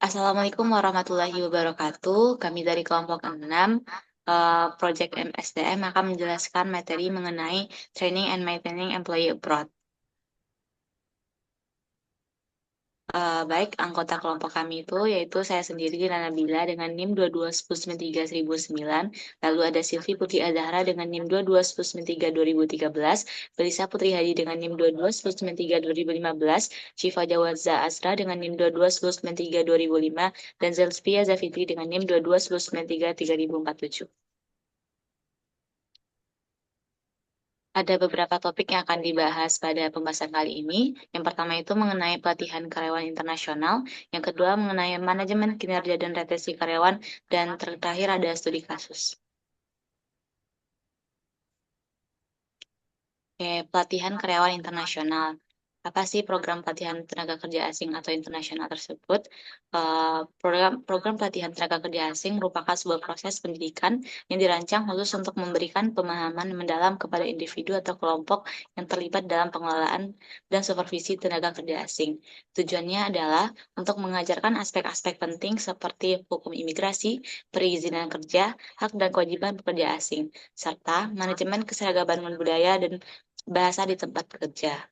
Assalamualaikum warahmatullahi wabarakatuh. Kami dari kelompok 6, Project MSDM akan menjelaskan materi mengenai Training and Maintaining Employee Abroad. Baik, anggota kelompok kami itu yaitu saya sendiri Rana Bila dengan NIM 2210931009, lalu ada Silvi Putri Azahra dengan NIM 2210932013, Belisa Putri Hadi dengan NIM 2210932015, Syifa Jawaza Asra dengan NIM 2210932005, dan Zelspia Zafitri dengan NIM 2210933047. Ada beberapa topik yang akan dibahas pada pembahasan kali ini. Yang pertama itu mengenai pelatihan karyawan internasional, yang kedua mengenai manajemen kinerja dan retensi karyawan, dan terakhir ada studi kasus. Oke, pelatihan karyawan internasional. Apa sih program pelatihan tenaga kerja asing atau internasional tersebut? Program pelatihan tenaga kerja asing merupakan sebuah proses pendidikan yang dirancang khusus untuk memberikan pemahaman mendalam kepada individu atau kelompok yang terlibat dalam pengelolaan dan supervisi tenaga kerja asing. Tujuannya adalah untuk mengajarkan aspek-aspek penting seperti hukum imigrasi, perizinan kerja, hak dan kewajiban pekerja asing, serta manajemen keseragaman budaya dan bahasa di tempat bekerja.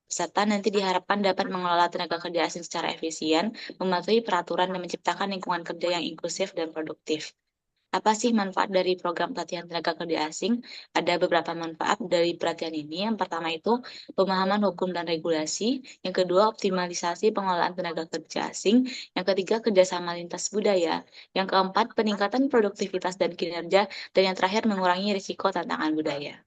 Peserta nanti diharapkan dapat mengelola tenaga kerja asing secara efisien, mematuhi peraturan, dan menciptakan lingkungan kerja yang inklusif dan produktif. Apa sih manfaat dari program pelatihan tenaga kerja asing? Ada beberapa manfaat dari pelatihan ini. Yang pertama itu pemahaman hukum dan regulasi. Yang kedua, optimalisasi pengelolaan tenaga kerja asing. Yang ketiga, kerjasama lintas budaya. Yang keempat, peningkatan produktivitas dan kinerja. Dan yang terakhir, mengurangi risiko tantangan budaya.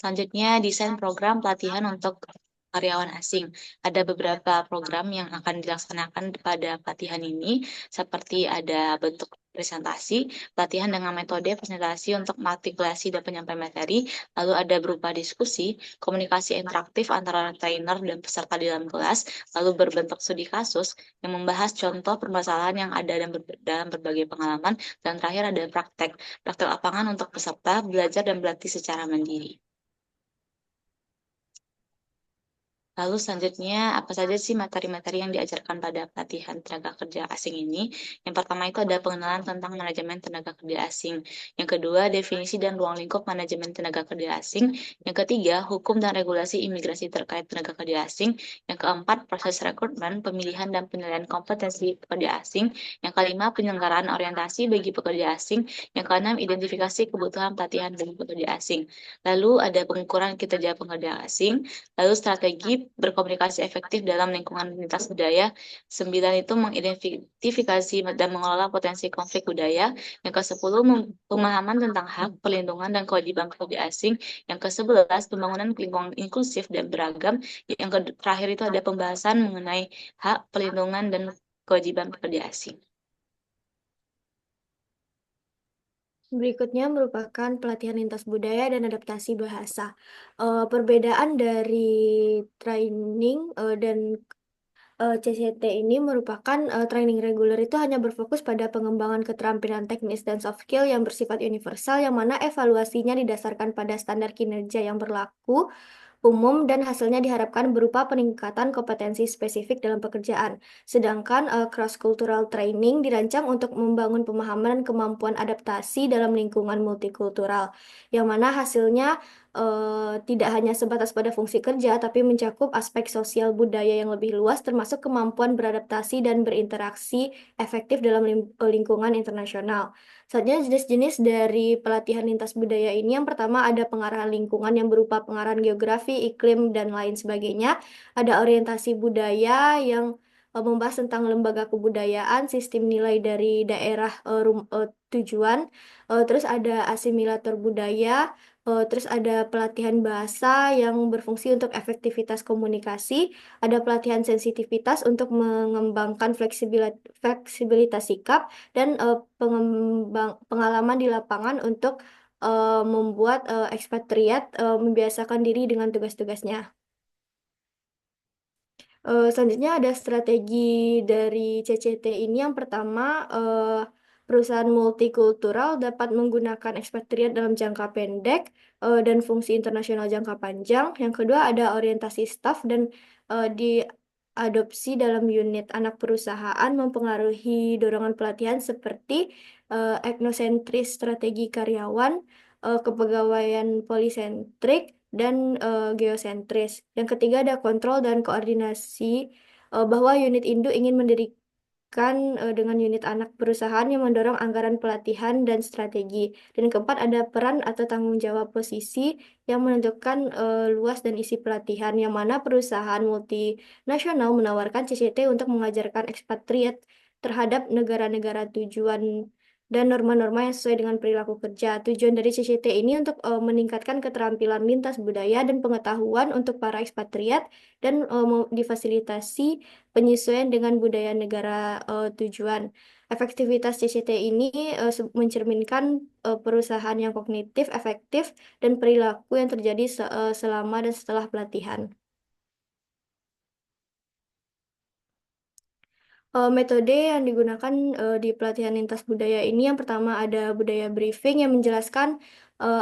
Selanjutnya, desain program pelatihan untuk karyawan asing. Ada beberapa program yang akan dilaksanakan pada pelatihan ini, seperti ada bentuk presentasi, pelatihan dengan metode presentasi untuk artikulasi dan penyampaian materi, lalu ada berupa diskusi, komunikasi interaktif antara trainer dan peserta di dalam kelas, lalu berbentuk studi kasus yang membahas contoh permasalahan yang ada dalam berbagai pengalaman, dan terakhir ada praktek lapangan untuk peserta belajar dan berlatih secara mandiri. Lalu selanjutnya, apa saja sih materi-materi yang diajarkan pada pelatihan tenaga kerja asing ini? Yang pertama itu ada pengenalan tentang manajemen tenaga kerja asing. Yang kedua, definisi dan ruang lingkup manajemen tenaga kerja asing. Yang ketiga, hukum dan regulasi imigrasi terkait tenaga kerja asing. Yang keempat, proses rekrutmen, pemilihan dan penilaian kompetensi pekerja asing. Yang kelima, penyelenggaraan orientasi bagi pekerja asing. Yang keenam, identifikasi kebutuhan pelatihan bagi pekerja asing. Lalu ada pengukuran kinerja pekerja asing. Lalu strategi berkomunikasi efektif dalam lingkungan lintas budaya. 9 itu mengidentifikasi dan mengelola potensi konflik budaya. Yang ke-10 pemahaman tentang hak, perlindungan, dan kewajiban pekerja asing. Yang ke-11 pembangunan lingkungan inklusif dan beragam. Yang terakhir itu ada pembahasan mengenai hak, perlindungan, dan kewajiban pekerja asing. Berikutnya merupakan pelatihan lintas budaya dan adaptasi bahasa. Perbedaan dari training dan CCT ini merupakan training reguler itu hanya berfokus pada pengembangan keterampilan teknis dan soft skill yang bersifat universal, yang mana evaluasinya didasarkan pada standar kinerja yang berlaku umum dan hasilnya diharapkan berupa peningkatan kompetensi spesifik dalam pekerjaan. Sedangkan cross-cultural training dirancang untuk membangun pemahaman dan kemampuan adaptasi dalam lingkungan multikultural, yang mana hasilnya tidak hanya sebatas pada fungsi kerja, tapi mencakup aspek sosial budaya yang lebih luas, termasuk kemampuan beradaptasi dan berinteraksi efektif dalam lingkungan internasional. Selanjutnya jenis-jenis dari pelatihan lintas budaya ini, yang pertama ada pengarahan lingkungan yang berupa pengarahan geografi, iklim, dan lain sebagainya. Ada orientasi budaya yang membahas tentang lembaga kebudayaan, sistem nilai dari daerah tujuan. Terus ada asimilator budaya. Terus ada pelatihan bahasa yang berfungsi untuk efektivitas komunikasi. Ada pelatihan sensitivitas untuk mengembangkan fleksibilitas sikap dan pengalaman di lapangan untuk membuat ekspatriat membiasakan diri dengan tugas-tugasnya. Selanjutnya ada strategi dari CCT ini. Yang pertama, perusahaan multikultural dapat menggunakan ekspatriat dalam jangka pendek dan fungsi internasional jangka panjang. Yang kedua ada orientasi staf dan adopsi dalam unit anak perusahaan mempengaruhi dorongan pelatihan seperti etnosentris strategi karyawan, kepegawaian polisentrik, dan geosentris. Yang ketiga ada kontrol dan koordinasi bahwa unit induk ingin mendirikan dengan unit anak perusahaan yang mendorong anggaran pelatihan dan strategi. Dan keempat ada peran atau tanggung jawab posisi yang menentukan luas dan isi pelatihan, yang mana perusahaan multinasional menawarkan CCT untuk mengajarkan ekspatriat terhadap negara-negara tujuan dan norma-norma yang sesuai dengan perilaku kerja. Tujuan dari CCT ini untuk meningkatkan keterampilan lintas budaya dan pengetahuan untuk para ekspatriat dan difasilitasi penyesuaian dengan budaya negara tujuan. Efektivitas CCT ini mencerminkan perusahaan yang kognitif, efektif, dan perilaku yang terjadi selama dan setelah pelatihan. Metode yang digunakan di pelatihan lintas budaya ini yang pertama ada budaya briefing yang menjelaskan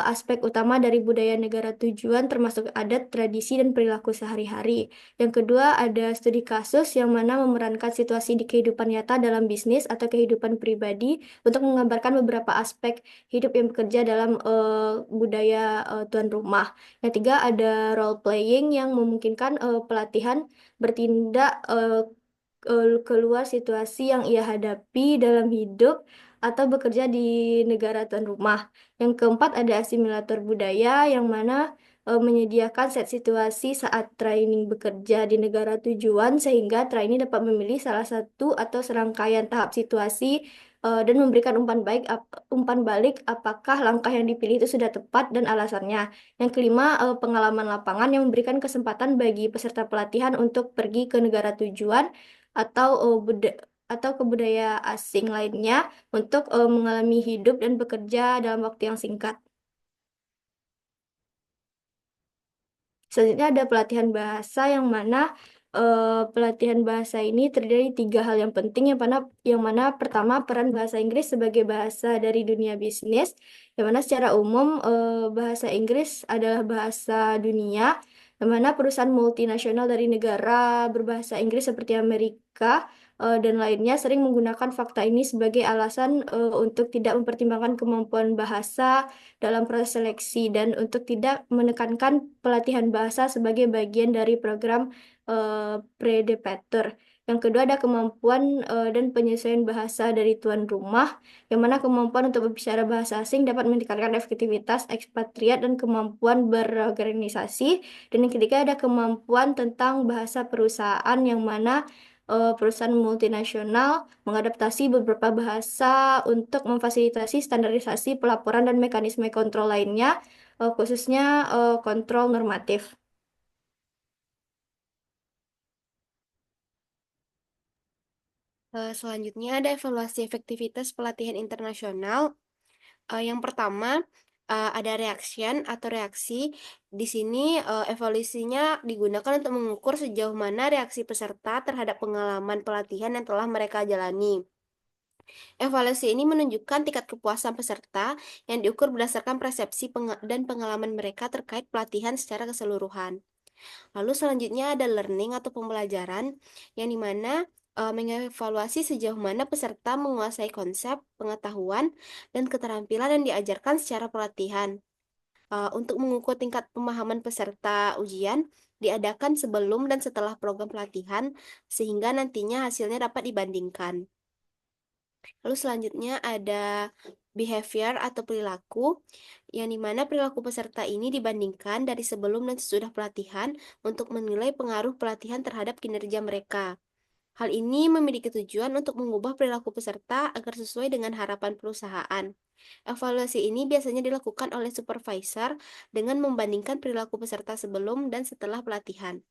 aspek utama dari budaya negara tujuan termasuk adat, tradisi, dan perilaku sehari-hari. Yang kedua ada studi kasus yang mana memerankan situasi di kehidupan nyata dalam bisnis atau kehidupan pribadi untuk menggambarkan beberapa aspek hidup yang bekerja dalam budaya tuan rumah. Yang tiga ada role playing yang memungkinkan pelatihan bertindak keluar situasi yang ia hadapi dalam hidup atau bekerja di negara tuan rumah. Yang keempat ada asimilator budaya yang mana menyediakan set situasi saat training bekerja di negara tujuan sehingga trainee dapat memilih salah satu atau serangkaian tahap situasi dan memberikan umpan balik apakah langkah yang dipilih itu sudah tepat dan alasannya. Yang kelima, pengalaman lapangan yang memberikan kesempatan bagi peserta pelatihan untuk pergi ke negara tujuan atau atau ke budaya asing lainnya untuk mengalami hidup dan bekerja dalam waktu yang singkat. Selanjutnya ada pelatihan bahasa yang mana pelatihan bahasa ini terdiri dari tiga hal yang penting yang mana pertama peran bahasa Inggris sebagai bahasa dari dunia bisnis, yang mana secara umum bahasa Inggris adalah bahasa dunia, yang mana perusahaan multinasional dari negara berbahasa Inggris seperti Amerika dan lainnya sering menggunakan fakta ini sebagai alasan untuk tidak mempertimbangkan kemampuan bahasa dalam proses seleksi dan untuk tidak menekankan pelatihan bahasa sebagai bagian dari program predepator. Yang kedua ada kemampuan dan penyesuaian bahasa dari tuan rumah, yang mana kemampuan untuk berbicara bahasa asing dapat meningkatkan efektivitas ekspatriat dan kemampuan berorganisasi. Dan yang ketiga ada kemampuan tentang bahasa perusahaan, yang mana perusahaan multinasional mengadaptasi beberapa bahasa untuk memfasilitasi standarisasi pelaporan dan mekanisme kontrol lainnya, khususnya kontrol normatif. Selanjutnya ada evaluasi efektivitas pelatihan internasional. Yang pertama ada reaction atau reaksi. Di sini evaluasinya digunakan untuk mengukur sejauh mana reaksi peserta terhadap pengalaman pelatihan yang telah mereka jalani. Evaluasi ini menunjukkan tingkat kepuasan peserta yang diukur berdasarkan persepsi dan pengalaman mereka terkait pelatihan secara keseluruhan. Lalu selanjutnya ada learning atau pembelajaran, yang dimana mengevaluasi sejauh mana peserta menguasai konsep, pengetahuan, dan keterampilan yang diajarkan secara pelatihan. Untuk mengukur tingkat pemahaman peserta ujian, diadakan sebelum dan setelah program pelatihan, sehingga nantinya hasilnya dapat dibandingkan. Lalu selanjutnya ada behavior atau perilaku, yang dimana perilaku peserta ini dibandingkan dari sebelum dan sesudah pelatihan untuk menilai pengaruh pelatihan terhadap kinerja mereka. Hal ini memiliki tujuan untuk mengubah perilaku peserta agar sesuai dengan harapan perusahaan. Evaluasi ini biasanya dilakukan oleh supervisor dengan membandingkan perilaku peserta sebelum dan setelah pelatihan.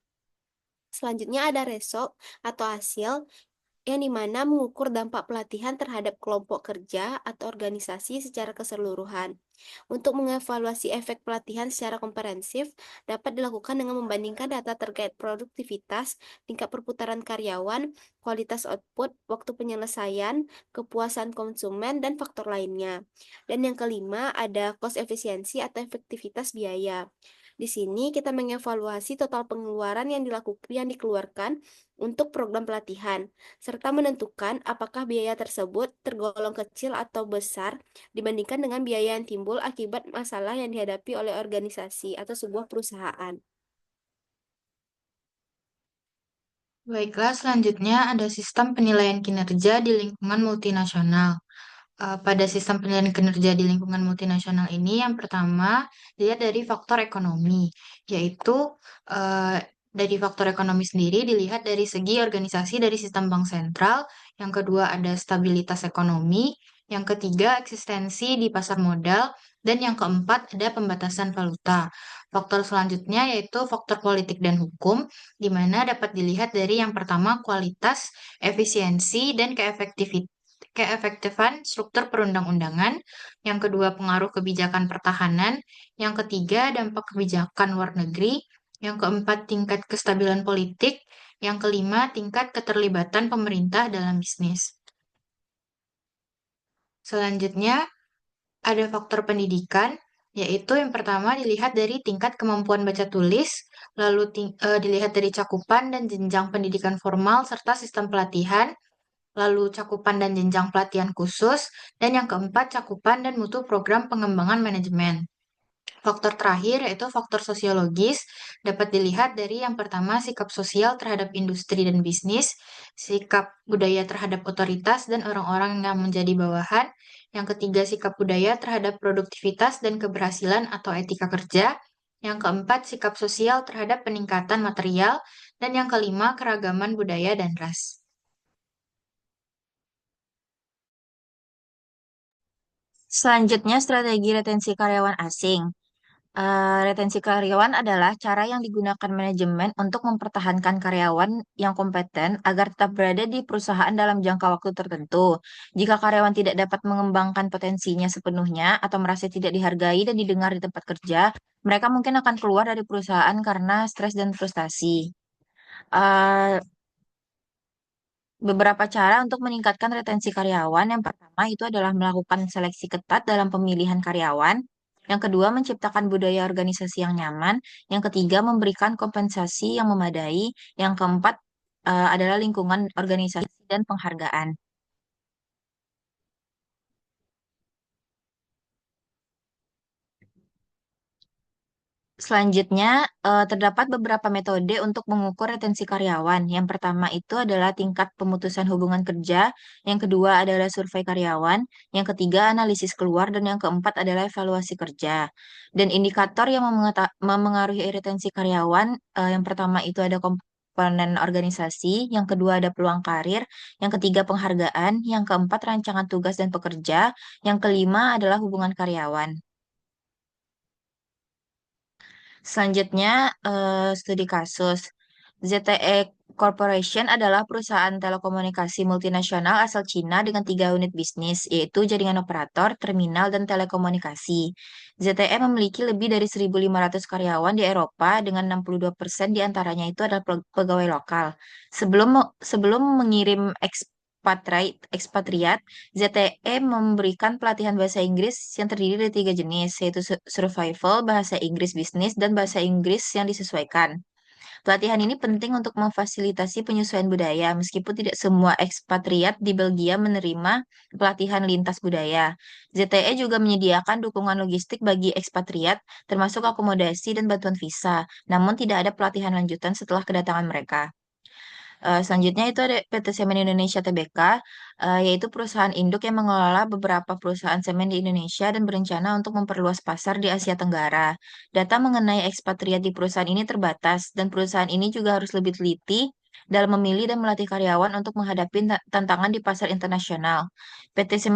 Selanjutnya ada result atau hasil, yang dimana mengukur dampak pelatihan terhadap kelompok kerja atau organisasi secara keseluruhan. Untuk mengevaluasi efek pelatihan secara komprehensif, dapat dilakukan dengan membandingkan data terkait produktivitas, tingkat perputaran karyawan, kualitas output, waktu penyelesaian, kepuasan konsumen, dan faktor lainnya. Dan yang kelima ada cost efisiensi atau efektivitas biaya. Di sini kita mengevaluasi total pengeluaran yang dikeluarkan untuk program pelatihan, serta menentukan apakah biaya tersebut tergolong kecil atau besar dibandingkan dengan biaya yang timbul akibat masalah yang dihadapi oleh organisasi atau sebuah perusahaan. Baiklah, selanjutnya ada sistem penilaian kinerja di lingkungan multinasional. Pada sistem penilaian kinerja di lingkungan multinasional ini, yang pertama dilihat dari faktor ekonomi, yaitu eh, dari faktor ekonomi sendiri dilihat dari segi organisasi dari sistem bank sentral, yang kedua ada stabilitas ekonomi, yang ketiga eksistensi di pasar modal, dan yang keempat ada pembatasan valuta. Faktor selanjutnya yaitu faktor politik dan hukum, di mana dapat dilihat dari yang pertama kualitas, efisiensi, dan keefektifan struktur perundang-undangan, yang kedua pengaruh kebijakan pertahanan, yang ketiga dampak kebijakan luar negeri, yang keempat tingkat kestabilan politik, yang kelima tingkat keterlibatan pemerintah dalam bisnis. Selanjutnya ada faktor pendidikan, yaitu yang pertama dilihat dari tingkat kemampuan baca tulis, lalu dilihat dari cakupan dan jenjang pendidikan formal serta sistem pelatihan, lalu cakupan dan jenjang pelatihan khusus, dan yang keempat cakupan dan mutu program pengembangan manajemen. Faktor terakhir yaitu faktor sosiologis dapat dilihat dari yang pertama sikap sosial terhadap industri dan bisnis, sikap budaya terhadap otoritas dan orang-orang yang menjadi bawahan, yang ketiga sikap budaya terhadap produktivitas dan keberhasilan atau etika kerja, yang keempat sikap sosial terhadap peningkatan material, dan yang kelima keragaman budaya dan ras. Selanjutnya, strategi retensi karyawan asing. Retensi karyawan adalah cara yang digunakan manajemen untuk mempertahankan karyawan yang kompeten agar tetap berada di perusahaan dalam jangka waktu tertentu. Jika karyawan tidak dapat mengembangkan potensinya sepenuhnya atau merasa tidak dihargai dan didengar di tempat kerja, mereka mungkin akan keluar dari perusahaan karena stres dan frustasi. Eh, Beberapa cara untuk meningkatkan retensi karyawan. Yang pertama itu adalah melakukan seleksi ketat dalam pemilihan karyawan. Yang kedua, menciptakan budaya organisasi yang nyaman. Yang ketiga, memberikan kompensasi yang memadai. Yang keempat, adalah lingkungan organisasi dan penghargaan. Selanjutnya, terdapat beberapa metode untuk mengukur retensi karyawan. Yang pertama itu adalah tingkat pemutusan hubungan kerja, yang kedua adalah survei karyawan, yang ketiga analisis keluar, dan yang keempat adalah evaluasi kerja. Dan indikator yang memengaruhi retensi karyawan, yang pertama itu ada komponen organisasi, yang kedua ada peluang karir, yang ketiga penghargaan, yang keempat rancangan tugas dan pekerja, yang kelima adalah hubungan karyawan. Selanjutnya, studi kasus. ZTE Corporation adalah perusahaan telekomunikasi multinasional asal Cina dengan 3 unit bisnis, yaitu jaringan operator, terminal, dan telekomunikasi. ZTE memiliki lebih dari 1.500 karyawan di Eropa dengan 62% diantaranya itu adalah pegawai lokal. Sebelum mengirim ekspatriat, ZTE memberikan pelatihan bahasa Inggris yang terdiri dari 3 jenis, yaitu survival, bahasa Inggris bisnis, dan bahasa Inggris yang disesuaikan. Pelatihan ini penting untuk memfasilitasi penyesuaian budaya, meskipun tidak semua ekspatriat di Belgia menerima pelatihan lintas budaya. ZTE juga menyediakan dukungan logistik bagi ekspatriat, termasuk akomodasi dan bantuan visa, namun tidak ada pelatihan lanjutan setelah kedatangan mereka. Selanjutnya itu ada PT Semen Indonesia Tbk, yaitu perusahaan induk yang mengelola beberapa perusahaan semen di Indonesia dan berencana untuk memperluas pasar di Asia Tenggara. Data mengenai ekspatriat di perusahaan ini terbatas, dan perusahaan ini juga harus lebih teliti dalam memilih dan melatih karyawan untuk menghadapi tantangan di pasar internasional. PT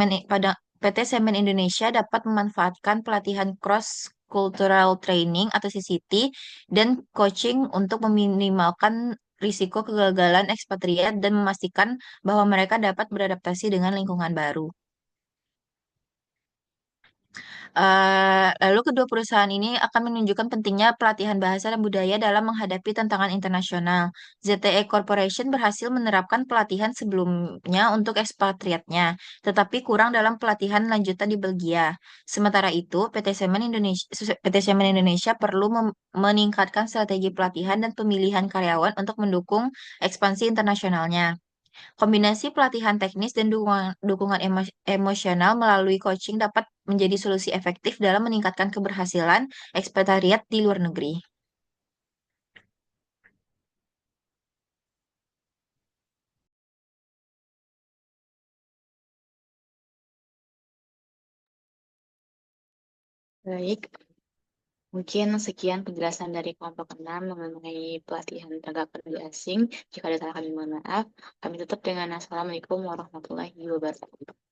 Semen Indonesia dapat memanfaatkan pelatihan cross cultural training atau CCT dan coaching untuk meminimalkan risiko kegagalan ekspatriat dan memastikan bahwa mereka dapat beradaptasi dengan lingkungan baru. Lalu kedua perusahaan ini akan menunjukkan pentingnya pelatihan bahasa dan budaya dalam menghadapi tantangan internasional. ZTE Corporation berhasil menerapkan pelatihan sebelumnya untuk ekspatriatnya, tetapi kurang dalam pelatihan lanjutan di Belgia. Sementara itu, PT Semen Indonesia perlu meningkatkan strategi pelatihan dan pemilihan karyawan untuk mendukung ekspansi internasionalnya. Kombinasi pelatihan teknis dan dukungan emosional melalui coaching dapat menjadi solusi efektif dalam meningkatkan keberhasilan ekspatriat di luar negeri. Baik, mungkin sekian penjelasan dari kelompok 6 mengenai pelatihan tenaga kerja asing. Jika ada salah kami mohon maaf. Kami tutup dengan Assalamualaikum warahmatullahi wabarakatuh.